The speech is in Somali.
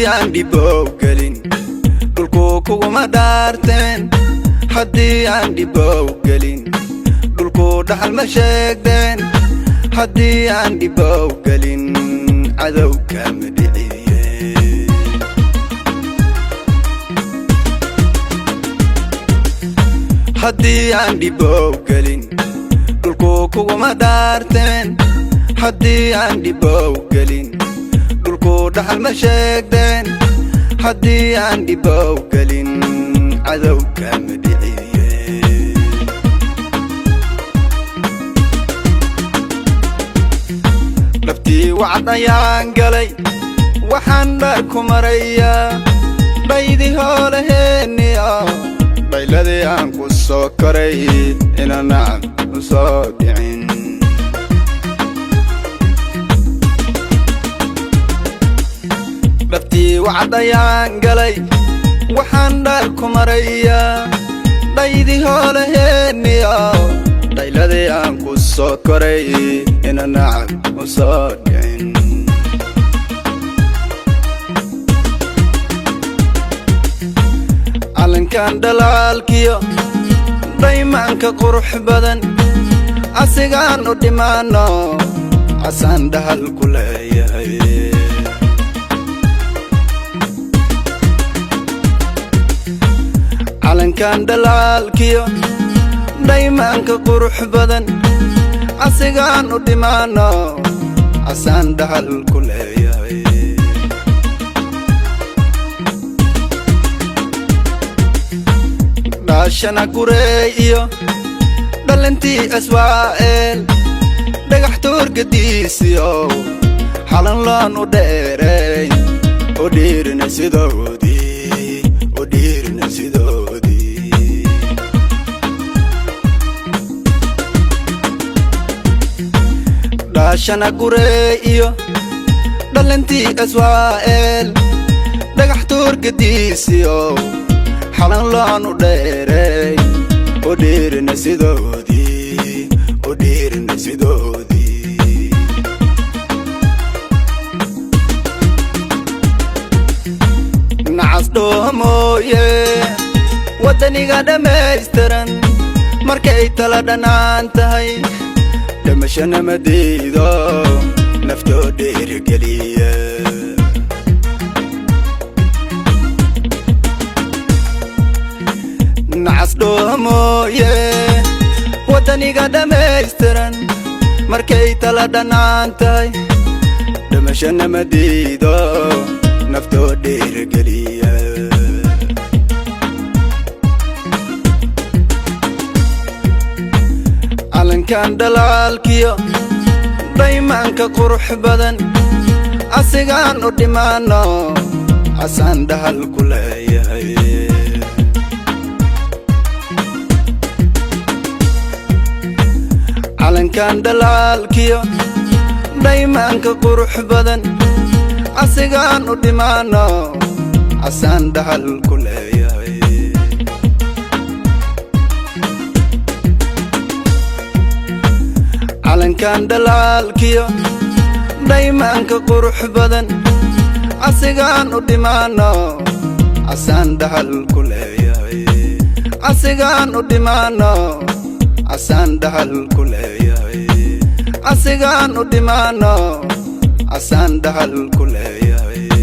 عندي بوكلين دولكو ما دارتين حدي عندي بوكلين دولكو دحل مشاكدين حدي عندي بوكلين عدو كامدعيين حدي عندي بوكلين دولكو ما دارتين حدي عندي بوكلين دولكو دحل مشاكدين حدي عندي بوكلين عدو كامدعيين نفتي وعد ayaan galay waxaan dharku maraya baydii hoolaheeniya bayladii aan ku soo koray inaan nacab u soo dhicin نفتي وعد ayaan galay waxaan dharku maraya baydii hoolaheeniya bayladii aan ku soo koray inaan nacab u soo dhicin calankan dhalaalkiyo daymaanka qurux badan asigaan u dhimaano asaan dhahal ku leeyahay calankan dhalaalkiyo daymaanka qurux badan asigaan u dhimaano asaan dhahal ku leeyahay dhaashana gurey iyo dhalintii Israa'eel dhagax tuurgadiisiyo xalan laan u dheeray u dhiirina sidoodii u dhiirina sidoodii dhaashana gurey iyo dhalintii Israa'eel dhagax tuurgadiisiyo xalan laan u dheeray u dhiirina sidoodii u dhiirina sidoodii nacas dhoomoye wadaniga dhamaystiran markay tala dhanaan tahay dhamashana ma diido naftoo dhiirigeliya nacas dhoomoye wadaniga dhamaystiran markay tala dhanaan tahay dhamashana ma diido naftoo dhiirigeliya calankan dhalaalkiyo daymaanka qurux badan asigaan u dhimaano asaan dhahal ku leeyahay calankan dhalaalkiyo daymaanka qurux badan asigaan u dhimaano asaan dhahal ku leeyahay calankan dhalaalkiyo daymaanka qurux badan asigaan u dhimaano asaan dhahal ku leeyahay asigaan u dhimaano asaan dhahal ku leeyahay asigaan u dhimaano asaan dhahal ku leeyahay